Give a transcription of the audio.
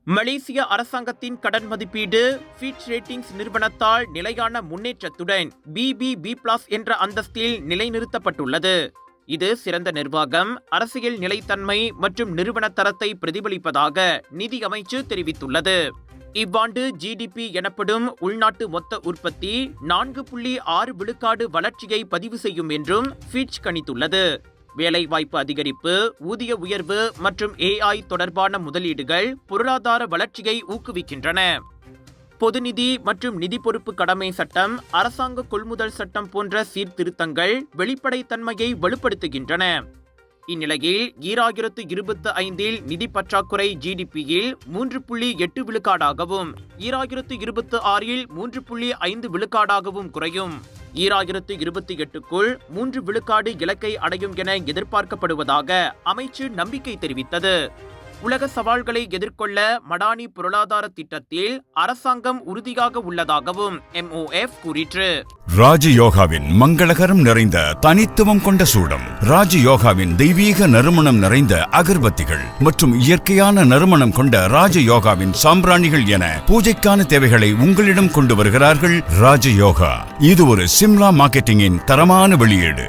மலேசிய அரசாங்கத்தின் கடன் மதிப்பீடு ஃபிட்ச் ரேட்டிங்ஸ் நிறுவனத்தால் நிலையான முன்னேற்றத்துடன் BBB+ என்ற அந்தஸ்தில் நிலைநிறுத்தப்பட்டுள்ளது. இது சிறந்த நிர்வாகம், அரசியல் நிலைத்தன்மை மற்றும் நிறுவன தரத்தை பிரதிபலிப்பதாக நிதி அமைச்சு தெரிவித்துள்ளது. இவ்வாண்டு GDP எனப்படும் உள்நாட்டு மொத்த உற்பத்தி 4.6% வளர்ச்சியை பதிவு செய்யும் என்றும் ஃபிட்ச் கணித்துள்ளது. வேலைவாய்ப்பு அதிகரிப்பு, ஊதிய உயர்வு மற்றும் AI தொடர்பான முதலீடுகள் பொருளாதார வளர்ச்சியை ஊக்குவிக்கின்றன. பொதுநிதி மற்றும் நிதி பொறுப்பு கடமை சட்டம், அரசாங்க கொள்முதல் சட்டம் போன்ற சீர்திருத்தங்கள் வெளிப்படைத்தன்மையை வலுப்படுத்துகின்றன. இந்நிலையில் 2025 நிதி பற்றாக்குறை GDPயில் 3.8% 2026 3.5% குறையும். 2028க்குள் 3% இலக்கை அடையும் என எதிர்பார்க்கப்படுவதாக அமைச்சு நம்பிக்கை தெரிவித்தது. உலக சவால்களை எதிர்கொள்ள மடானி பொருளாதார திட்டத்தில் அரசாங்கம் உறுதியாக உள்ளதாகவும் MOF கூறிற்று. ராஜயோகாவின் மங்களகரம் நிறைந்த தனித்துவம் கொண்ட சூடம், ராஜயோகாவின் தெய்வீக நறுமணம் நிறைந்த அகர்பத்திகள் மற்றும் இயற்கையான நறுமணம் கொண்ட ராஜயோகாவின் சாம்பிராணிகள் என பூஜைக்கான தேவைகளை உங்களிடம் கொண்டு வருகிறார்கள் ராஜயோகா. இது ஒரு சிம்லா மார்க்கெட்டிங்கின் தரமான வெளியீடு.